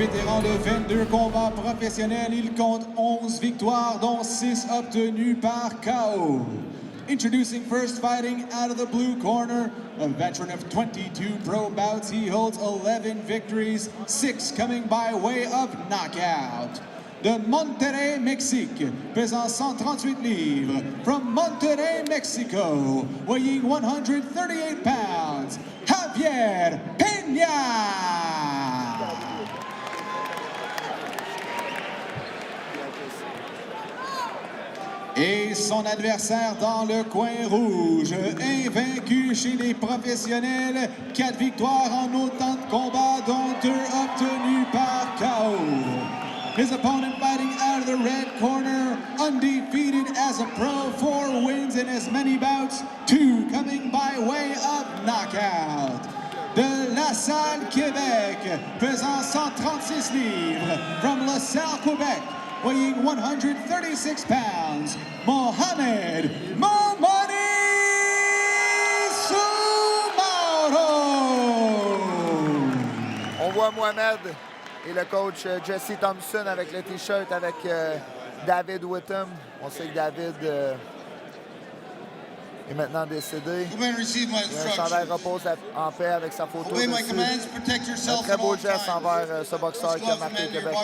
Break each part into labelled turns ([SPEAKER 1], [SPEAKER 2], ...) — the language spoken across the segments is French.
[SPEAKER 1] vétéran de 22 combats professionnels, il compte 11 victoires, dont 6 obtenues par KO. Introducing first, fighting out of the blue corner, a veteran of 22 pro bouts, he holds 11 victories, 6 coming by way of knockout. De Monterrey, Mexique, pesant 138 livres, from Monterrey, Mexico, weighing 138 pounds, Javier Peña! Et son adversaire dans le coin rouge, invaincu chez les professionnels, 4 victoires en autant de combats, dont 2 obtenus par KO. His opponent fighting out of the red corner, undefeated as a pro, 4 wins in as many bouts, 2 coming by way of knockout. De La Salle, Québec, pesant 136 livres, from La Salle, Québec, weighing 136 pounds, Mohamed Momani Soumaoro!
[SPEAKER 2] On voit Mohamed et le coach Jesse Thompson avec le T-shirt avec David Whittam. On sait que David est maintenant décédé. Un chandail repose en paix avec sa photo dessus. Un très beau geste envers ce boxeur qui a marqué Québec.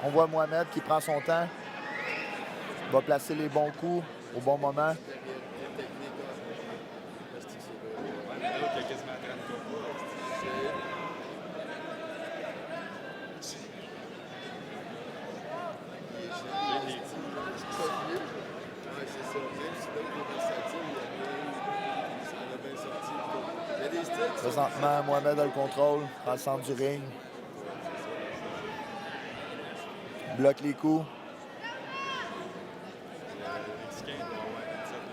[SPEAKER 2] On voit Mohamed qui prend son temps, va placer les bons coups au bon moment. Présentement, Mohamed a le contrôle dans le centre du ring. Bloque les coups.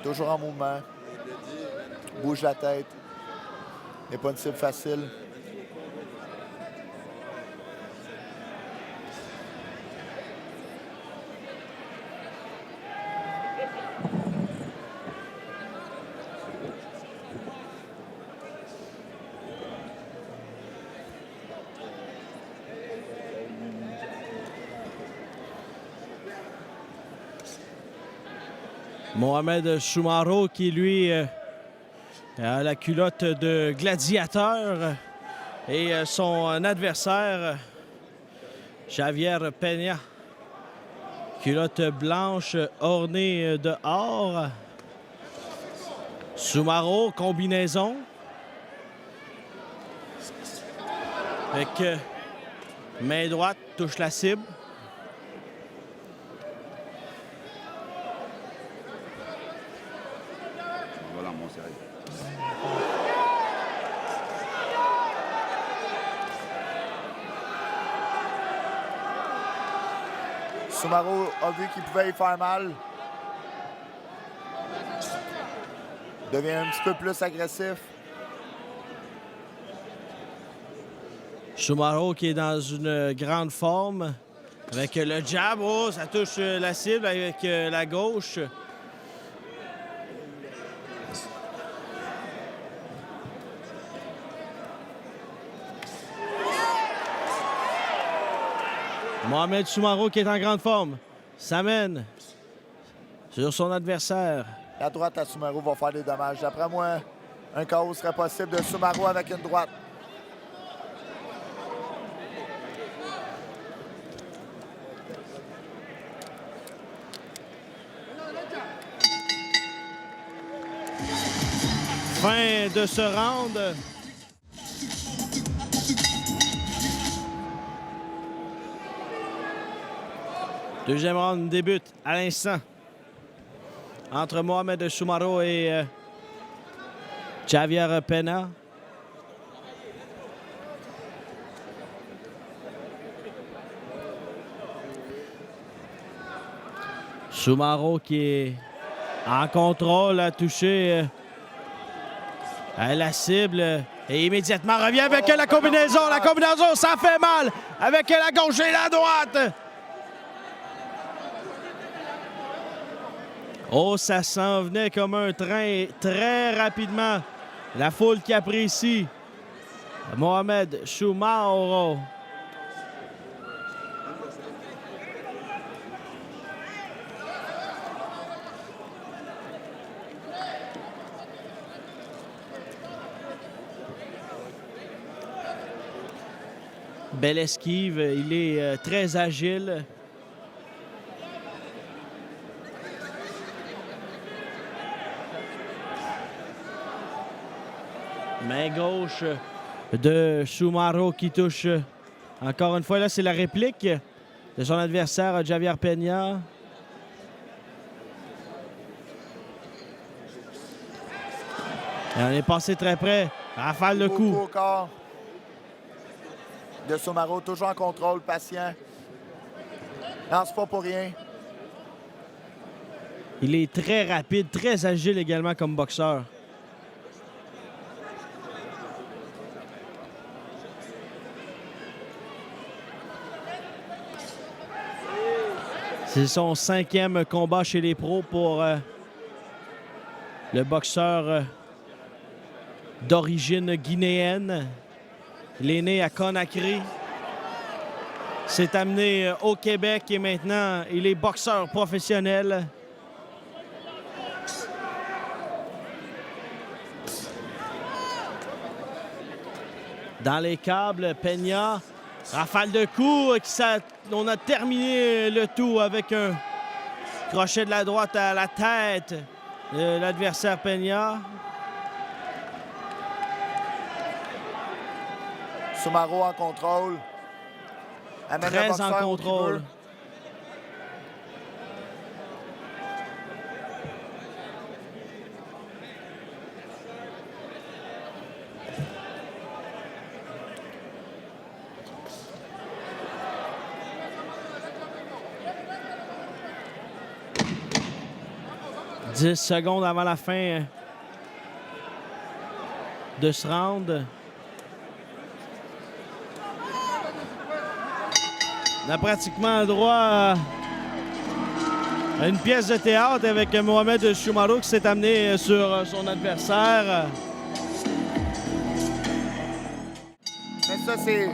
[SPEAKER 2] Toujours en mouvement. Bouge la tête. N'est pas une cible facile.
[SPEAKER 3] Mohamed Soumaoro qui, lui, a la culotte de gladiateur et son adversaire, Javier Peña, culotte blanche ornée de or. Soumaoro, combinaison. Avec main droite, touche la cible.
[SPEAKER 2] Soumaoro a vu qu'il pouvait y faire mal. Devient un petit peu plus agressif.
[SPEAKER 3] Soumaoro qui est dans une grande forme. Avec le jab, oh, ça touche la cible avec la gauche. Mohamed Soumaoro qui est en grande forme. S'amène sur son adversaire.
[SPEAKER 2] La droite à Soumaoro va faire des dommages. D'après moi, un KO serait possible de Soumaoro avec une droite.
[SPEAKER 3] Fin de ce round. Deuxième round débute à l'instant entre Mohamed Choumaro et Javier Pena. Choumaro qui est en contrôle, a touché la cible et immédiatement revient avec la combinaison. La combinaison, ça fait mal avec la gauche et la droite. Oh, ça s'en venait comme un train très rapidement. La foule qui apprécie Mohamed Choumaro. Belle esquive, il est très agile. Main gauche de Choumaro qui touche encore une fois. Là, c'est la réplique de son adversaire, Javier Pena. Et on est passé très près. Rafale de coup.
[SPEAKER 2] Au corps de Choumaro, toujours en contrôle, patient. Lance pas pour rien.
[SPEAKER 3] Il est très rapide, très agile également comme boxeur. C'est son 5e combat chez les pros pour le boxeur d'origine guinéenne. Il est né à Conakry. S'est amené au Québec et maintenant il est boxeur professionnel. Dans les câbles, Pena. Rafale de coups, on a terminé le tout avec un crochet de la droite à la tête de l'adversaire Pena.
[SPEAKER 2] Choumaro en contrôle. Amène
[SPEAKER 3] Très en contrôle. « 10 secondes avant la fin de ce round. » On a pratiquement droit à une pièce de théâtre avec Mohamed Choumaro qui s'est amené sur son adversaire.
[SPEAKER 2] Mais ça, c'est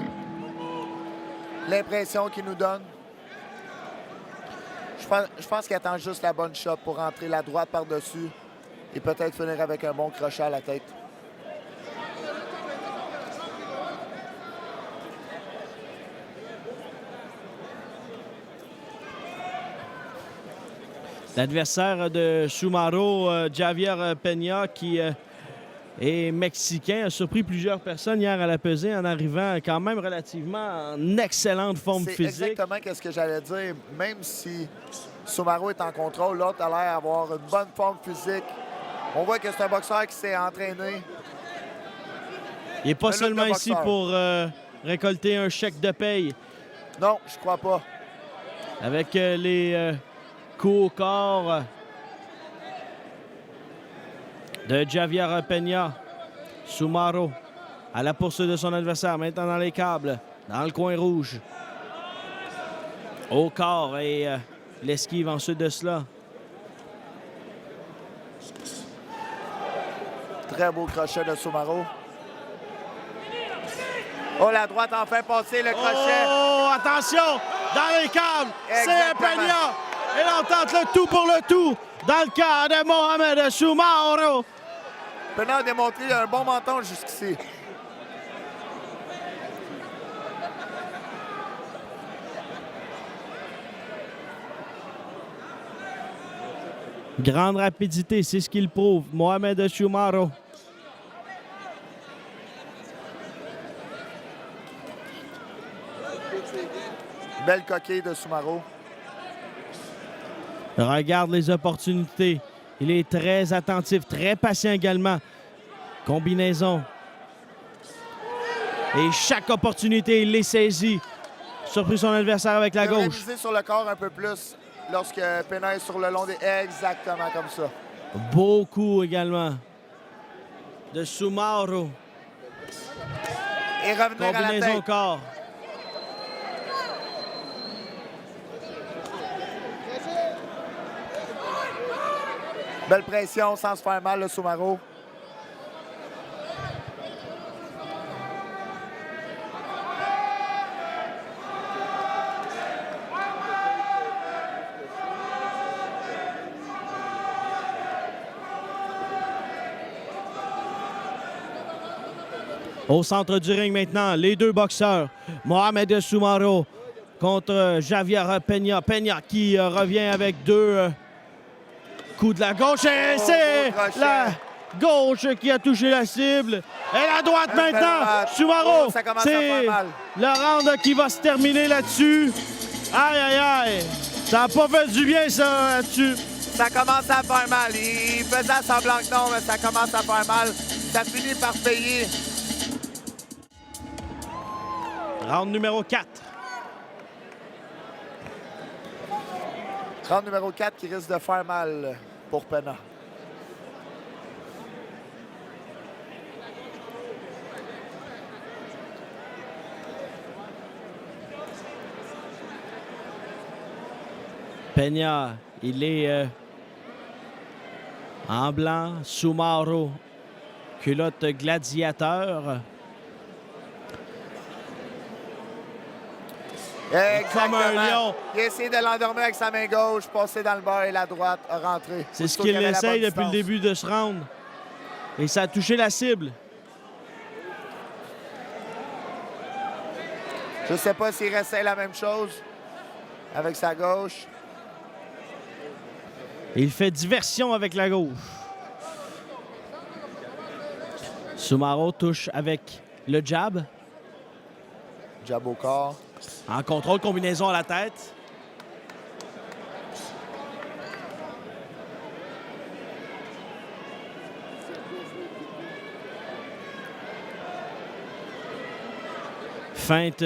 [SPEAKER 2] l'impression qu'il nous donne. Je pense qu'il attend juste la bonne shot pour rentrer la droite par-dessus et peut-être finir avec un bon crochet à la tête.
[SPEAKER 3] L'adversaire de Choumaro, Javier Pena, qui est mexicain, a surpris plusieurs personnes hier à la pesée en arrivant quand même relativement en excellente forme physique.
[SPEAKER 2] C'est exactement ce que j'allais dire. Même si Choumaro est en contrôle, l'autre a l'air d'avoir une bonne forme physique. On voit que c'est un boxeur qui s'est entraîné.
[SPEAKER 3] Il n'est pas seulement ici pour récolter un chèque de paye.
[SPEAKER 2] Non, je crois pas.
[SPEAKER 3] Avec les coups au corps de Javier Pena. Choumaro à la poursuite de son adversaire. Maintenant dans les câbles, dans le coin rouge. Au corps et l'esquive ensuite de cela.
[SPEAKER 2] Très beau crochet de Choumaro. Oh, la droite a enfin passé le crochet.
[SPEAKER 3] Oh, attention! Dans les câbles, c'est Pena. Et l'on tente le tout pour le tout dans le cas de Mohamed Choumaro.
[SPEAKER 2] Pena a démontré un bon menton jusqu'ici.
[SPEAKER 3] Grande rapidité, c'est ce qu'il prouve. Mohamed Choumaro.
[SPEAKER 2] Belle coquille de Choumaro.
[SPEAKER 3] regarde les opportunités. Il est très attentif, très patient également. Combinaison. Et chaque opportunité, il les saisit. Surpris son adversaire avec la gauche.
[SPEAKER 2] Miser sur le corps un peu plus lorsque Pena est sur le long des... Exactement comme ça.
[SPEAKER 3] Beaucoup également de Soumaoro.
[SPEAKER 2] Et revenir à la
[SPEAKER 3] Combinaison
[SPEAKER 2] tête.
[SPEAKER 3] au corps.
[SPEAKER 2] Belle pression sans se faire mal, le Soumaoro.
[SPEAKER 3] Au centre du ring maintenant, les deux boxeurs. Mohamed Soumaoro contre Javier Pena. Pena qui revient avec deux coups de la gauche. Et c'est la gauche qui a touché la cible. Et la droite maintenant. Soumaoro, c'est le round qui va se terminer là-dessus. Aïe, aïe, aïe. Ça n'a pas fait du bien, ça, là-dessus.
[SPEAKER 2] Ça commence à faire mal. Il faisait semblant que non, mais ça commence à faire mal. Ça finit par payer.
[SPEAKER 3] Round numéro 4.
[SPEAKER 2] Round numéro 4 qui risque de faire mal pour Pena.
[SPEAKER 3] Pena, il est en blanc. Soumaoro, culotte gladiateur.
[SPEAKER 2] Exactement.
[SPEAKER 3] Comme un lion.
[SPEAKER 2] Il a essayé de l'endormir avec sa main gauche, passer dans le bas et la droite, rentrer.
[SPEAKER 3] C'est ce qu'il essaye depuis le début de ce round. Et ça a touché la cible.
[SPEAKER 2] Je ne sais pas s'il essaie la même chose avec sa gauche.
[SPEAKER 3] Il fait diversion avec la gauche. Soumaoro touche avec le jab.
[SPEAKER 2] Jab au corps.
[SPEAKER 3] En contrôle, combinaison à la tête. Feinte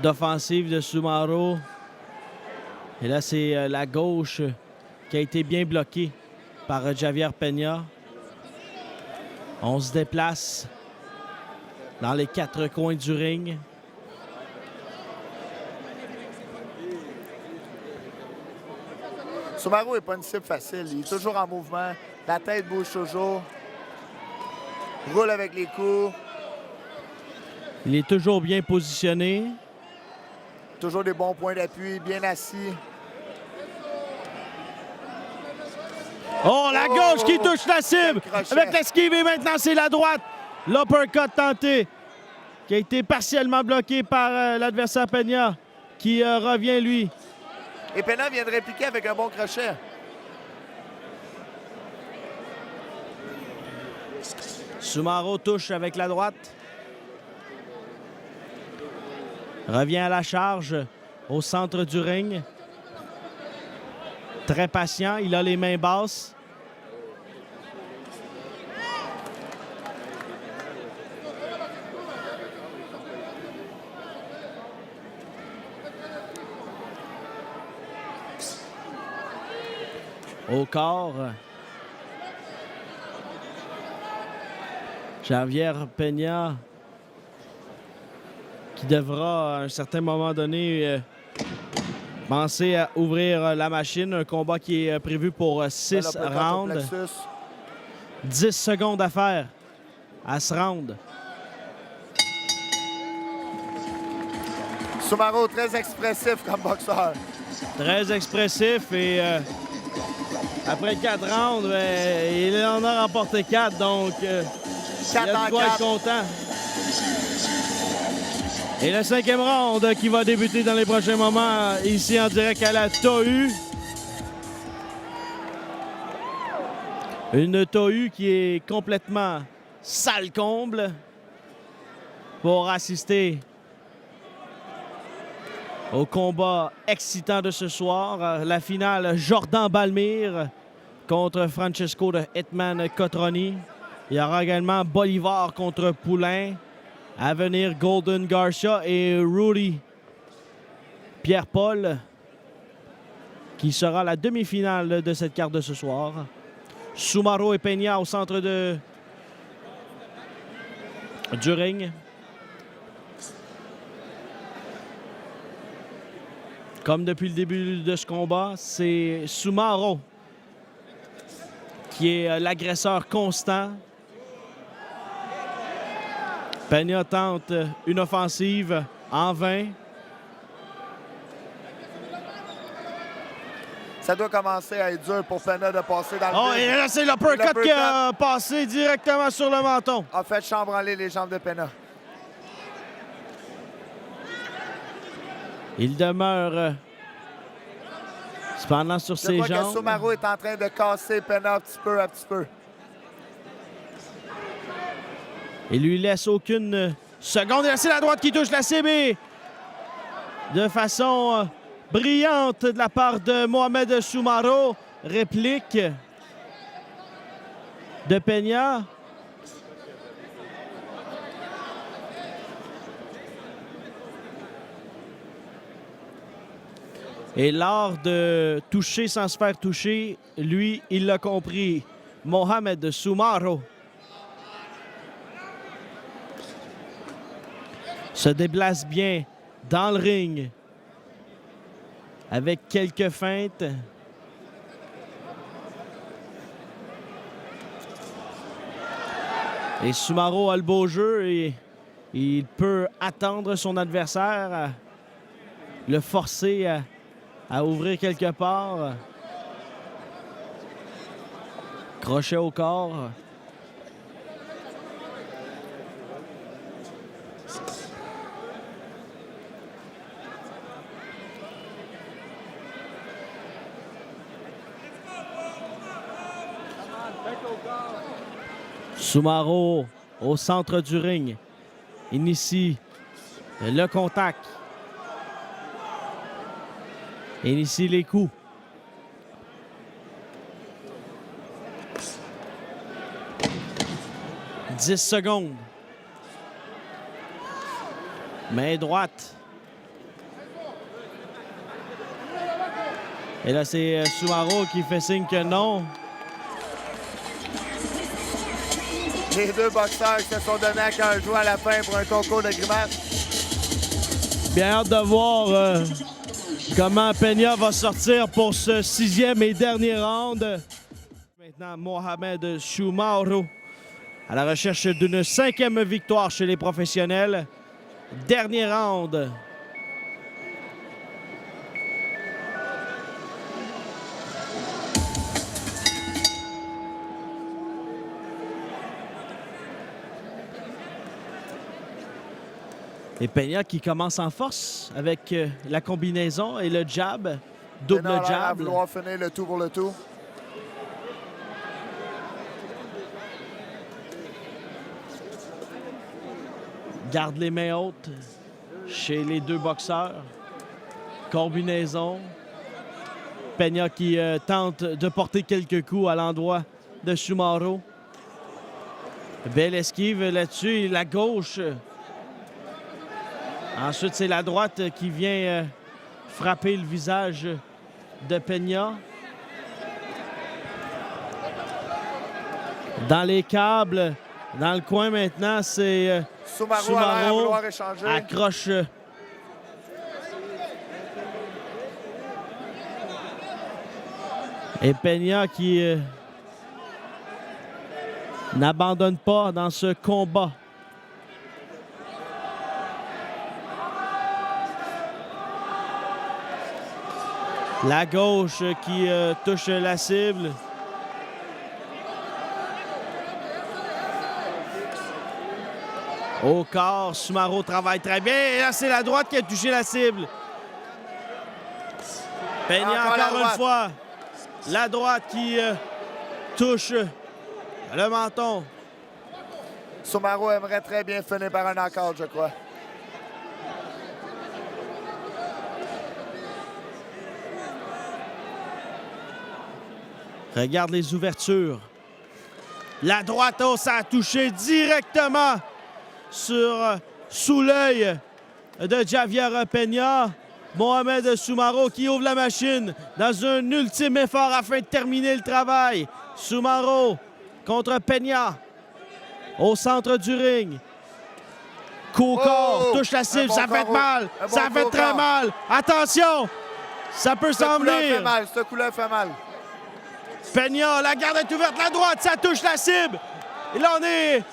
[SPEAKER 3] d'offensive de Soumaoro. Et là, c'est la gauche qui a été bien bloquée par Javier Pena. On se déplace dans les quatre coins du ring.
[SPEAKER 2] Soumaoro n'est pas une cible facile. Il est toujours en mouvement. La tête bouge toujours. Roule avec les coups.
[SPEAKER 3] Il est toujours bien positionné.
[SPEAKER 2] Toujours des bons points d'appui, bien assis.
[SPEAKER 3] Oh, la gauche qui touche la cible! Avec l'esquive et maintenant, c'est la droite. L'uppercut tenté, qui a été partiellement bloqué par l'adversaire Pena, qui revient, lui.
[SPEAKER 2] Et Pena vient de répliquer avec un bon crochet.
[SPEAKER 3] Soumaoro touche avec la droite. Revient à la charge au centre du ring. Très patient, il a les mains basses. Au corps. Javier Pena qui devra à un certain moment donné penser à ouvrir la machine. Un combat qui est prévu pour 6 rounds. 10 secondes à faire à ce round.
[SPEAKER 2] Soumaoro très expressif comme boxeur.
[SPEAKER 3] Très expressif et après 4 rounds, il en a remporté 4, donc il a de quoi être content. Et le 5e round qui va débuter dans les prochains moments ici en direct à la TOU. Une TOU qui est complètement sale comble pour assister Au combat excitant de ce soir, la finale Jordan Balmire contre Francesco de Hitman Cotroni. Il y aura également Bolivar contre Poulain. À venir, Golden Garcia et Rudy Pierre-Paul, qui sera la demi-finale de cette carte de ce soir. Soumaoro et Peña au centre du ring. Comme depuis le début de ce combat, c'est Soumaoro qui est l'agresseur constant. Peña tente une offensive en vain.
[SPEAKER 2] Ça doit commencer à être dur pour Peña de passer dans le
[SPEAKER 3] Oh, et là, c'est l'uppercut qui a passé directement sur le menton.
[SPEAKER 2] A fait chambranler les jambes de Peña.
[SPEAKER 3] Il demeure cependant sur ses jambes.
[SPEAKER 2] Je vois que Soumaoro est en train de casser Peña petit peu à petit peu.
[SPEAKER 3] Il lui laisse aucune seconde. Et c'est la droite qui touche la cible de façon brillante de la part de Mohamed Soumaoro. Réplique de Peña. Et l'art de toucher sans se faire toucher, lui, il l'a compris. Mohamed Soumaoro se déplace bien dans le ring avec quelques feintes. Et Soumaoro a le beau jeu et il peut attendre son adversaire, le forcer à ouvrir quelque part. Crochet au corps. Soumaoro au centre du ring initie le contact. Initie les coups. « 10 secondes. Main droite. Et là, c'est Soumaoro qui fait signe que non.
[SPEAKER 2] Les deux boxeurs qui se sont donnés à cœur joie à la fin pour un concours de grimaces.
[SPEAKER 3] Bien hâte de voir comment Peña va sortir pour ce 6e et dernier round. Maintenant, Mohamed Soumaoro à la recherche d'une 5e victoire chez les professionnels. Dernier round. Et Peña qui commence en force avec la combinaison et le jab, double jab.
[SPEAKER 2] À vouloir finir le tout pour le tout.
[SPEAKER 3] Garde les mains hautes chez les deux boxeurs. Combinaison. Peña qui tente de porter quelques coups à l'endroit de Soumaoro. Belle esquive là-dessus. Et la gauche. Ensuite, c'est la droite qui vient frapper le visage de Peña. Dans les câbles, dans le coin maintenant, c'est Soumaoro accroche. Et Peña qui n'abandonne pas dans ce combat. La gauche qui touche la cible. Au corps, Soumaoro travaille très bien. Et là, c'est la droite qui a touché la cible. Peña encore une fois. La droite qui touche le menton.
[SPEAKER 2] Soumaoro aimerait très bien finir par un knockout, je crois.
[SPEAKER 3] Regarde les ouvertures. La droite, oh, ça a touché directement sous l'œil de Javier Peña. Mohamed Soumaro qui ouvre la machine dans un ultime effort afin de terminer le travail. Soumaro contre Peña au centre du ring. Coup au corps, touche la cible, ça fait mal, ça fait très mal. Attention, ça peut s'en venir.
[SPEAKER 2] Ce coup-là fait mal.
[SPEAKER 3] Peña, la garde est ouverte, la droite, ça touche la cible. Et là, on est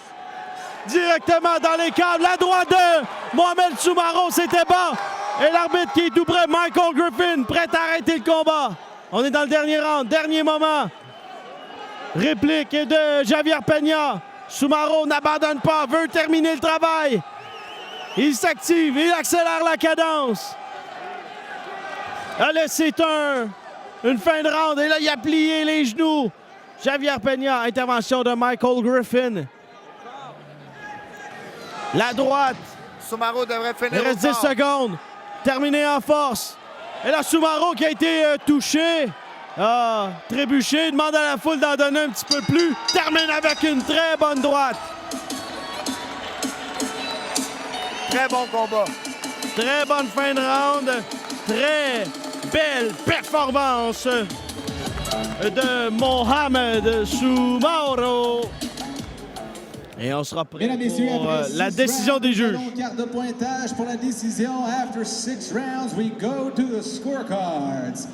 [SPEAKER 3] directement dans les câbles. La droite de Mohamed Soumaro, c'était bon. Et l'arbitre qui est tout près, Michael Griffin, prêt à arrêter le combat. On est dans le dernier round, dernier moment. Réplique de Javier Peña. Soumaro n'abandonne pas, veut terminer le travail. Il s'active, il accélère la cadence. Là, c'est une fin de round. Et là, il a plié les genoux. Javier Peña, intervention de Michael Griffin. La droite.
[SPEAKER 2] Soumaro devrait finir.
[SPEAKER 3] Il reste 10 secondes. Terminé en force. Et là, Soumaro qui a été touché. Trébuché. Demande à la foule d'en donner un petit peu plus. Termine avec une très bonne droite.
[SPEAKER 2] Très bon combat.
[SPEAKER 3] Très bonne fin de round. Très belle performance de Mohamed Soumaro. Et on sera prêt pour la décision des juges.
[SPEAKER 1] Carte de pointage pour la décision. After 6 rounds, we go to the scorecards.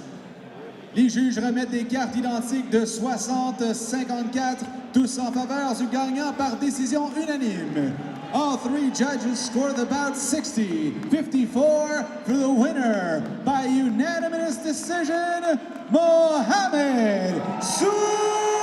[SPEAKER 1] Les juges remettent des cartes identiques de 60-54, tous en faveur du gagnant par décision unanime. All 3 judges scored the bout 60-54 for the winner by unanimous decision, Mohamed Soumaro.